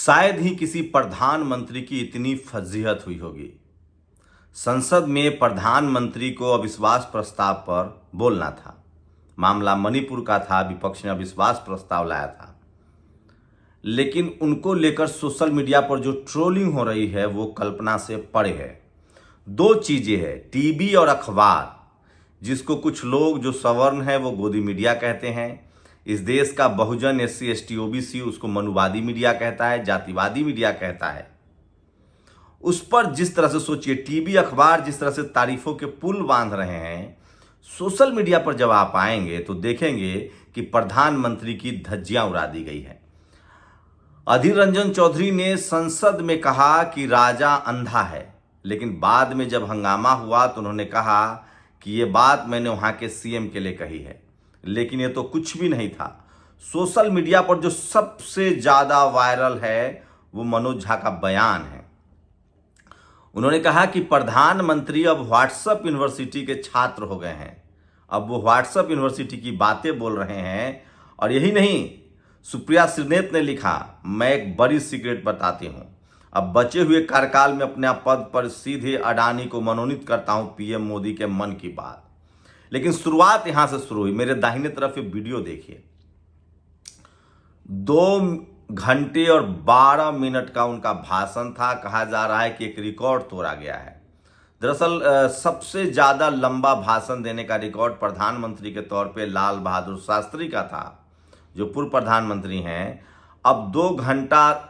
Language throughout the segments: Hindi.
शायद ही किसी प्रधानमंत्री की इतनी फजीहत हुई होगी। संसद में प्रधानमंत्री को अविश्वास प्रस्ताव पर बोलना था। मामला मणिपुर का था, विपक्ष ने अविश्वास प्रस्ताव लाया था, लेकिन उनको लेकर सोशल मीडिया पर जो ट्रोलिंग हो रही है वो कल्पना से परे है। दो चीजें हैं, टीवी और अखबार, जिसको कुछ लोग जो सवर्ण है वो गोदी मीडिया कहते हैं। इस देश का बहुजन SC ST OBC उसको मनुवादी मीडिया कहता है, जातिवादी मीडिया कहता है। उस पर जिस तरह से सोचिए, टीवी अखबार जिस तरह से तारीफों के पुल बांध रहे हैं, सोशल मीडिया पर जब आप आएंगे तो देखेंगे कि प्रधानमंत्री की धज्जियां उड़ा दी गई है। अधीर रंजन चौधरी ने संसद में कहा कि राजा अंधा है, लेकिन बाद में जब हंगामा हुआ तो उन्होंने कहा कि ये बात मैंने वहां के CM के लिए कही है, लेकिन ये तो कुछ भी नहीं था। सोशल मीडिया पर जो सबसे ज्यादा वायरल है वो मनोज झा का बयान है। उन्होंने कहा कि प्रधानमंत्री अब व्हाट्सएप यूनिवर्सिटी के छात्र हो गए हैं, अब वो व्हाट्सएप यूनिवर्सिटी की बातें बोल रहे हैं। और यही नहीं, सुप्रिया श्रीनेत ने लिखा, मैं एक बड़ी सीक्रेट बताती हूं, अब बचे हुए कार्यकाल में अपने पद पर सीधे अडानी को मनोनीत करता हूं, PM मोदी के मन की बात। लेकिन शुरुआत यहां से शुरू हुई। मेरे दाहिने तरफ एक वीडियो देखिए, 2 घंटे और 12 मिनट का उनका भाषण था। कहा जा रहा है कि एक रिकॉर्ड तोड़ा गया है। दरअसल सबसे ज्यादा लंबा भाषण देने का रिकॉर्ड प्रधानमंत्री के तौर पे लाल बहादुर शास्त्री का था, जो पूर्व प्रधानमंत्री हैं। अब 2 घंटा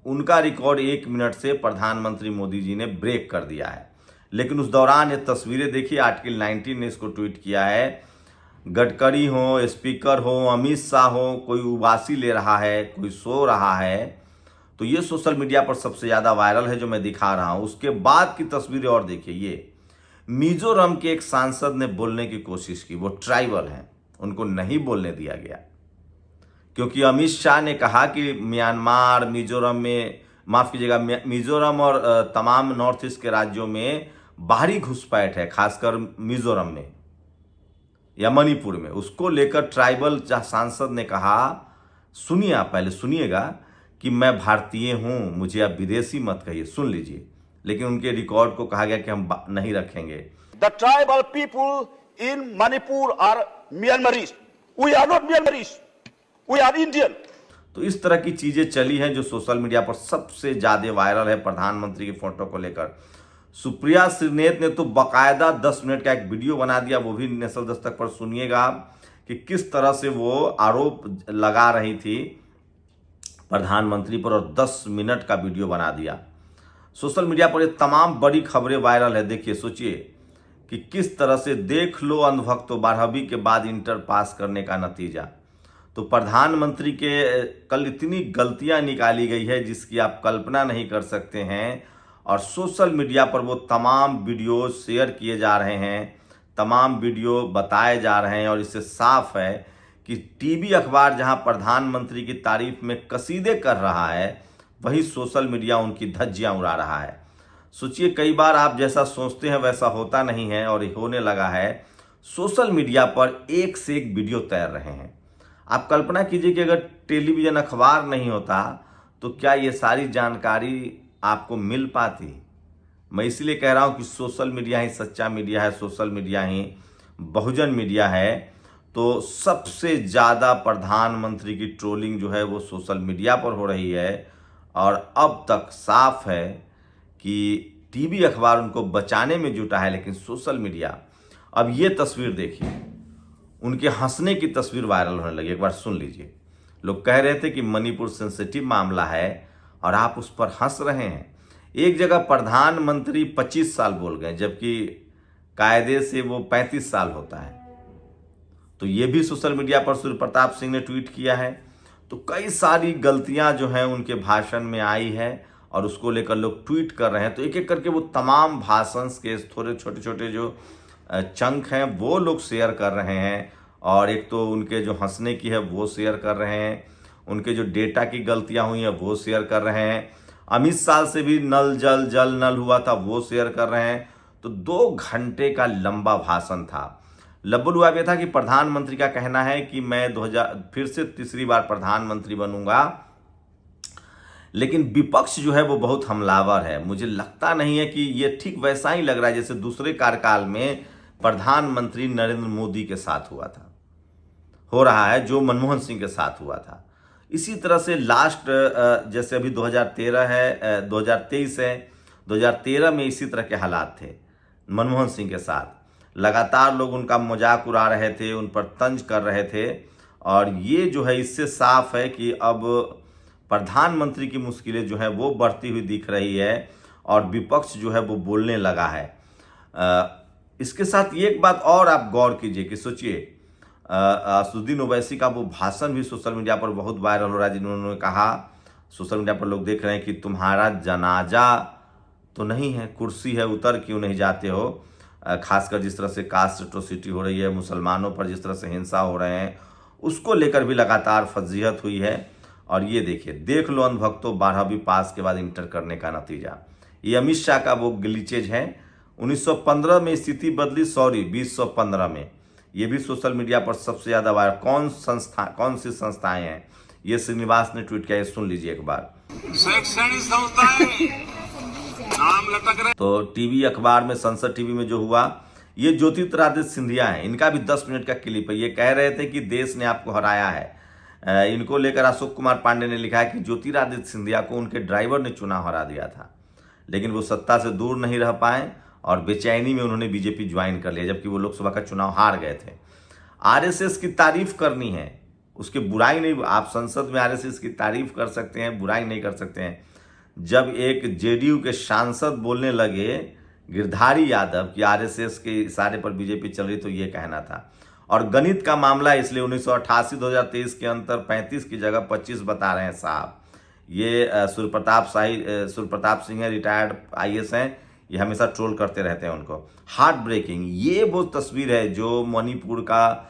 उनका रिकॉर्ड 1 मिनट से प्रधानमंत्री मोदी जी ने ब्रेक कर दिया है। लेकिन उस दौरान ये तस्वीरें देखिए, आर्टिकल 19 ने इसको ट्वीट किया है। गडकरी हो, स्पीकर हो, अमित शाह हो, कोई उबासी ले रहा है, कोई सो रहा है। तो ये सोशल मीडिया पर सबसे ज्यादा वायरल है जो मैं दिखा रहा हूं। उसके बाद की तस्वीरें और देखिए, ये मिजोरम के एक सांसद ने बोलने की कोशिश की, वो ट्राइबल हैं, उनको नहीं बोलने दिया गया, क्योंकि अमित शाह ने कहा कि म्यांमार, मिजोरम में, माफ कीजिएगा, मिजोरम और तमाम नॉर्थ ईस्ट के राज्यों में बाहरी घुसपैठ है, खासकर मिजोरम में या मणिपुर में। उसको लेकर ट्राइबल सांसद ने कहा, सुनिए, आप पहले सुनिएगा, कि मैं भारतीय हूं, मुझे आप विदेशी मत कहिए, सुन लीजिए। लेकिन उनके रिकॉर्ड को कहा गया कि हम नहीं रखेंगे। The tribal people in Manipur are Myanmaris. We are not Myanmaris. We are Indian. तो इस तरह की चीजें चली हैं जो सोशल मीडिया पर सबसे ज्यादा वायरल है प्रधानमंत्री की फोटो को लेकर। सुप्रिया श्रीनेत ने तो बाकायदा 10 मिनट का एक वीडियो बना दिया, वो भी नेशनल दस्तक पर सुनिएगा कि किस तरह से वो आरोप लगा रही थी प्रधानमंत्री पर, और 10 मिनट का वीडियो बना दिया। सोशल मीडिया पर ये तमाम बड़ी खबरें वायरल है। देखिए, सोचिए कि किस तरह से, देख लो अंधभक्तों, 12वीं के बाद इंटर पास करने का नतीजा। तो प्रधानमंत्री के कल इतनी गलतियां निकाली गई है जिसकी आप कल्पना नहीं कर सकते हैं। और सोशल मीडिया पर वो तमाम वीडियो शेयर किए जा रहे हैं, तमाम वीडियो बताए जा रहे हैं, और इससे साफ है कि टीवी अखबार जहां प्रधानमंत्री की तारीफ में कसीदे कर रहा है, वही सोशल मीडिया उनकी धज्जियां उड़ा रहा है। सोचिए, कई बार आप जैसा सोचते हैं वैसा होता नहीं है, और होने लगा है। सोशल मीडिया पर एक से एक वीडियो तैर रहे हैं। आप कल्पना कीजिए कि अगर टेलीविजन अखबार नहीं होता तो क्या ये सारी जानकारी आपको मिल पाती। मैं इसलिए कह रहा हूं कि सोशल मीडिया ही सच्चा मीडिया है, सोशल मीडिया ही बहुजन मीडिया है। तो सबसे ज़्यादा प्रधानमंत्री की ट्रोलिंग जो है वो सोशल मीडिया पर हो रही है, और अब तक साफ है कि टीवी अखबार उनको बचाने में जुटा है, लेकिन सोशल मीडिया। अब ये तस्वीर देखिए, उनके हंसने की तस्वीर वायरल होने लगी। एक बार सुन लीजिए। लोग कह रहे थे कि मणिपुर सेंसिटिव मामला है और आप उस पर हंस रहे हैं। एक जगह प्रधानमंत्री 25 साल बोल गए, जबकि कायदे से वो 35 साल होता है। तो ये भी सोशल मीडिया पर सूर्य प्रताप सिंह ने ट्वीट किया है। तो कई सारी गलतियां जो हैं उनके भाषण में आई है, और उसको लेकर लोग ट्वीट कर रहे हैं। तो एक एक करके वो तमाम भाषण के थोड़े छोटे छोटे जो चंक हैं वो लोग शेयर कर रहे हैं। और एक तो उनके जो हंसने की है वो शेयर कर रहे हैं, उनके जो डेटा की गलतियां हुई हैं वो शेयर कर रहे हैं, अमित शाह से भी नल जल जल नल हुआ था वो शेयर कर रहे हैं। तो 2 घंटे का लंबा भाषण था। लब्बुलुआब ये था कि प्रधानमंत्री का कहना है कि मैं 2000 फिर से तीसरी बार प्रधानमंत्री बनूंगा, लेकिन विपक्ष जो है वो बहुत हमलावर है। मुझे लगता नहीं है कि ये ठीक वैसा ही लग रहा है जैसे दूसरे कार्यकाल में प्रधानमंत्री नरेंद्र मोदी के साथ हुआ था, हो रहा है, जो मनमोहन सिंह के साथ हुआ था। इसी तरह से लास्ट जैसे अभी 2013 है, 2023 है, 2013 में इसी तरह के हालात थे मनमोहन सिंह के साथ। लगातार लोग उनका मजाक उड़ा रहे थे, उन पर तंज कर रहे थे, और ये जो है इससे साफ है कि अब प्रधानमंत्री की मुश्किलें जो है वो बढ़ती हुई दिख रही है और विपक्ष जो है वो बोलने लगा है। इसके साथ ये एक बात और आप गौर कीजिए कि सोचिए, असदुद्दीन ओवैसी का वो भाषण भी सोशल मीडिया पर बहुत वायरल हो रहा है, जिन्होंने कहा, सोशल मीडिया पर लोग देख रहे हैं कि तुम्हारा जनाजा तो नहीं है, कुर्सी है, उतर क्यों नहीं जाते हो। खासकर जिस तरह से कास्ट एट्रोसिटी हो रही है, मुसलमानों पर जिस तरह से हिंसा हो रहे हैं, उसको लेकर भी लगातार फजीहत हुई है। और ये देखिए, देख लो अंधभक्तों, 12वीं पास के बाद इंटर करने का नतीजा। ये अमित शाह का वो ग्लिचेज है। 1915 में स्थिति बदली, 2015 में। ये भी सोशल मीडिया पर सबसे ज्यादा वायरल कौन सी संस्थाएं हैं, ये श्रीनिवास ने ट्वीट किया, ये सुन लीजिए एक बार। शैक्षणिक संस्थाएं नाम लटक रहे। तो टीवी अखबार में, संसद टीवी में जो हुआ, ये ज्योतिरादित्य सिंधिया हैं, इनका भी 10 मिनट का क्लिप है। ये कह रहे थे कि देश ने आपको हराया है। इनको लेकर अशोक कुमार पांडे ने लिखा है कि ज्योतिरादित्य सिंधिया को उनके ड्राइवर ने चुनाव हरा दिया था, लेकिन वो सत्ता से दूर नहीं रह पाए और बेचैनी में उन्होंने बीजेपी ज्वाइन कर लिया, जबकि वो लोकसभा का चुनाव हार गए थे। आरएसएस की तारीफ करनी है, उसकी बुराई नहीं। आप संसद में आरएसएस की तारीफ कर सकते हैं, बुराई नहीं कर सकते हैं। जब एक जेडीयू के सांसद बोलने लगे, गिरधारी यादव, कि आरएसएस के इशारे पर बीजेपी चल रही, तो ये कहना था। और गणित का मामला, इसलिए 1988-2023 के अंतर 35 की जगह 25 बता रहे हैं साहब। ये सूर्यप्रताप सिंह है, रिटायर्ड आईएएस हैं, ये हमेशा ट्रोल करते रहते हैं उनको। हार्ट ब्रेकिंग, ये वो तस्वीर है जो मणिपुर का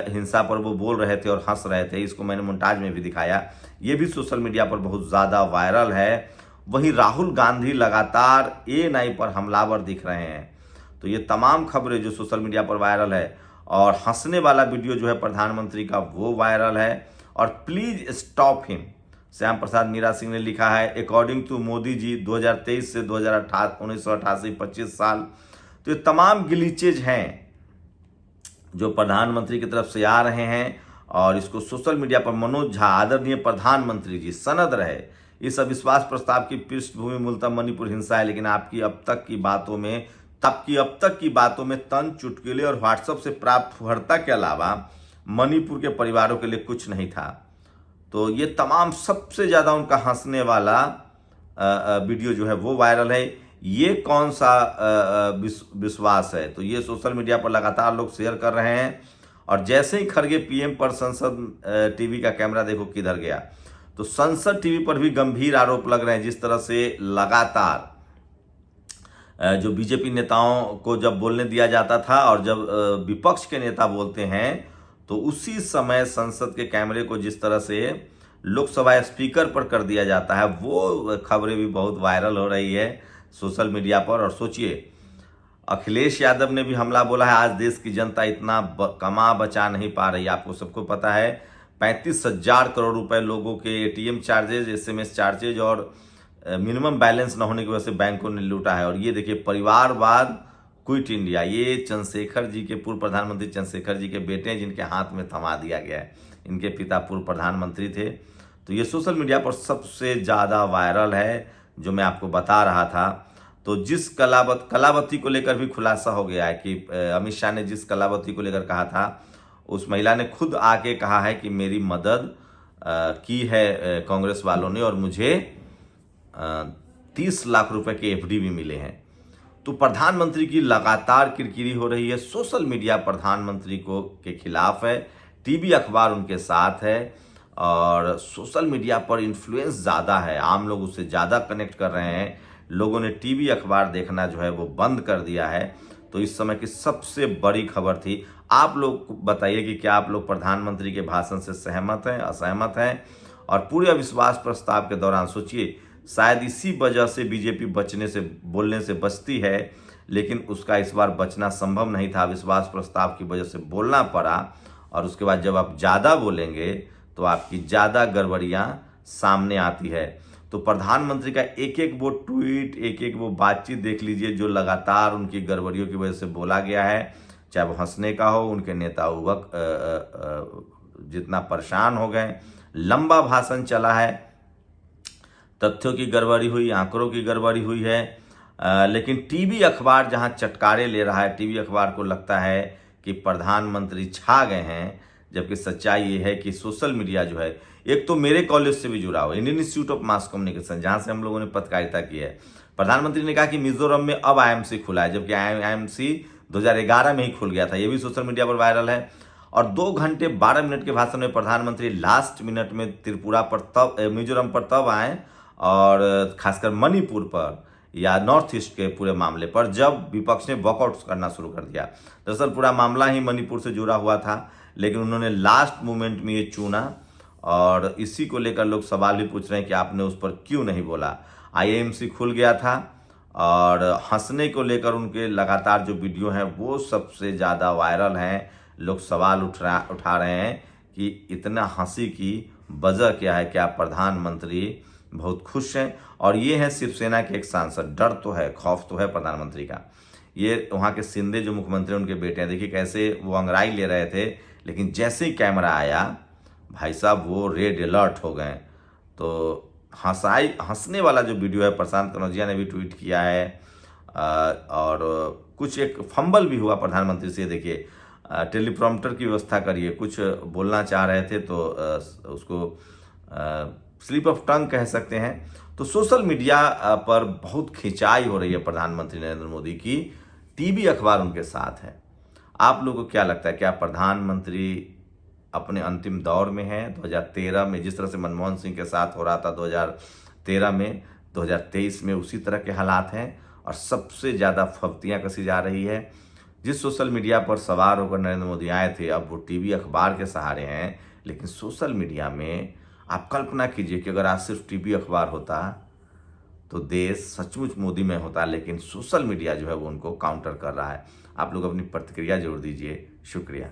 हिंसा पर वो बोल रहे थे और हंस रहे थे। इसको मैंने मोन्टाज में भी दिखाया, ये भी सोशल मीडिया पर बहुत ज़्यादा वायरल है। वहीं राहुल गांधी लगातार ANI पर हमलावर दिख रहे हैं। तो ये तमाम खबरें जो सोशल मीडिया पर वायरल है, और हंसने वाला वीडियो जो है प्रधानमंत्री का, वो वायरल है। और please stop him, Shyam Prasad Meera Singh ने लिखा है, अकॉर्डिंग टू मोदी जी 2023 से 1988 25 साल। तो ये तमाम ग्लिचेज हैं जो प्रधानमंत्री की तरफ से आ रहे हैं, और इसको सोशल मीडिया पर मनोज झा, आदरणीय प्रधानमंत्री जी, सनद रहे। इस अविश्वास प्रस्ताव की पृष्ठभूमि मूलतः मणिपुर हिंसा है, लेकिन आपकी अब तक की बातों में तंज, चुटकुले और व्हाट्सएप से प्राप्त वार्ता के अलावा मणिपुर के परिवारों के लिए कुछ नहीं था। तो ये तमाम सबसे ज्यादा उनका हंसने वाला वीडियो जो है वो वायरल है। ये कौन सा विश्वास है, तो ये सोशल मीडिया पर लगातार लोग शेयर कर रहे हैं। और जैसे ही खड़गे पीएम पर संसद टीवी का कैमरा देखो किधर गया, तो संसद टीवी पर भी गंभीर आरोप लग रहे हैं। जिस तरह से लगातार जो बीजेपी नेताओं को जब बोलने दिया जाता था, और जब विपक्ष के नेता बोलते हैं, तो उसी समय संसद के कैमरे को जिस तरह से लोकसभा स्पीकर पर कर दिया जाता है, वो खबरें भी बहुत वायरल हो रही है सोशल मीडिया पर। और सोचिए, अखिलेश यादव ने भी हमला बोला है, आज देश की जनता इतना कमा बचा नहीं पा रही। आपको सबको पता है 35,000 करोड़ रुपए लोगों के ATM चार्जेज, SMS चार्जेज और मिनिमम बैलेंस न होने की वजह से बैंकों ने लूटा है। और ये देखिए, परिवारवाद क्विट इंडिया, ये चंद्रशेखर जी के, पूर्व प्रधानमंत्री चंद्रशेखर जी के बेटे हैं, जिनके हाथ में थमा दिया गया है। इनके पिता पूर्व प्रधानमंत्री थे। तो ये सोशल मीडिया पर सबसे ज़्यादा वायरल है, जो मैं आपको बता रहा था। तो जिस कलावती को लेकर भी खुलासा हो गया है कि अमित शाह ने जिस कलावती को लेकर कहा था, उस महिला ने खुद आके कहा है कि मेरी मदद की है कांग्रेस वालों ने, और मुझे 30 लाख रुपए के FD भी मिले हैं। तो प्रधानमंत्री की लगातार किरकिरी हो रही है। सोशल मीडिया प्रधानमंत्री के खिलाफ है, टीवी अखबार उनके साथ है, और सोशल मीडिया पर इन्फ्लुएंस ज़्यादा है, आम लोग उससे ज़्यादा कनेक्ट कर रहे हैं। लोगों ने टीवी अखबार देखना जो है वो बंद कर दिया है। तो इस समय की सबसे बड़ी खबर थी। आप लोग बताइए कि क्या आप लोग प्रधानमंत्री के भाषण से सहमत हैं, असहमत हैं? और पूरे अविश्वास प्रस्ताव के दौरान सोचिए, शायद इसी वजह से बीजेपी बोलने से बचती है, लेकिन उसका इस बार बचना संभव नहीं था। अविश्वास प्रस्ताव की वजह से बोलना पड़ा, और उसके बाद जब आप ज़्यादा बोलेंगे तो आपकी ज़्यादा गड़बड़ियाँ सामने आती है। तो तो प्रधानमंत्री का एक एक वो ट्वीट, एक एक वो बातचीत देख लीजिए जो लगातार उनकी गड़बड़ियों की वजह से बोला गया है, चाहे वो हंसने का हो, उनके नेता युवक जितना परेशान हो गए, लंबा भाषण चला है, तथ्यों की गड़बड़ी हुई, आंकड़ों की गड़बड़ी हुई है। लेकिन टीवी अखबार जहां चटकारे ले रहा है, टीवी अखबार को लगता है कि प्रधानमंत्री छा गए हैं, जबकि सच्चाई ये है कि सोशल मीडिया जो है, एक तो मेरे कॉलेज से भी जुड़ा हुआ, Indian institute of mass communication, जहां से हम लोगों ने पत्रकारिता की है। प्रधानमंत्री ने कहा कि मिजोरम में अब आईएमसी खुला है, जबकि आईएमसी 2011 में ही खुल गया था। ये भी सोशल मीडिया पर वायरल है। और 2 घंटे 12 मिनट के भाषण में प्रधानमंत्री लास्ट मिनट में त्रिपुरा पर तब, मिजोरम पर तब आए, और खासकर मणिपुर पर या नॉर्थ ईस्ट के पूरे मामले पर, जब विपक्ष ने वॉकआउट करना शुरू कर दिया। दरअसल पूरा मामला ही मणिपुर से जुड़ा हुआ था, लेकिन उन्होंने लास्ट मोमेंट में ये चुना, और इसी को लेकर लोग सवाल भी पूछ रहे हैं कि आपने उस पर क्यों नहीं बोला। आईएमसी खुल गया था, और हंसने को लेकर उनके लगातार जो वीडियो हैं वो सबसे ज़्यादा वायरल हैं। लोग सवाल उठा रहे हैं कि इतना हंसी की वजह क्या है, क्या प्रधानमंत्री बहुत खुश हैं? और ये है शिवसेना के एक सांसद। डर तो है, खौफ तो है प्रधानमंत्री का। ये वहाँ के शिंदे जो मुख्यमंत्री, उनके बेटे हैं, देखिए कैसे वो अंगड़ाई ले रहे थे, लेकिन जैसे ही कैमरा आया भाई साहब वो रेड अलर्ट हो गए। तो हंसने वाला जो वीडियो है, प्रशांत कनौजिया ने भी ट्वीट किया है, और कुछ एक फंबल भी हुआ प्रधानमंत्री से। देखिए टेलीप्रॉम्प्टर की व्यवस्था करिए, कुछ बोलना चाह रहे थे तो उसको स्लिप ऑफ टंग कह सकते हैं। तो सोशल मीडिया पर बहुत खिंचाई हो रही है प्रधानमंत्री नरेंद्र मोदी की, टीवी अखबार उनके साथ है। आप लोगों को क्या लगता है, क्या प्रधानमंत्री अपने अंतिम दौर में है? 2013 में जिस तरह से मनमोहन सिंह के साथ हो रहा था 2013 में, 2023 में उसी तरह के हालात हैं, और सबसे ज़्यादा फब्तियाँ कसी जा रही है। जिस सोशल मीडिया पर सवार होकर नरेंद्र मोदी आए थे, अब वो टीवी अखबार के सहारे हैं। लेकिन सोशल मीडिया में आप कल्पना कीजिए कि अगर आज सिर्फ टीवी अखबार होता तो देश सचमुच मोदी में होता, लेकिन सोशल मीडिया जो है वो उनको काउंटर कर रहा है। आप लोग अपनी प्रतिक्रिया जरूर दीजिए। शुक्रिया।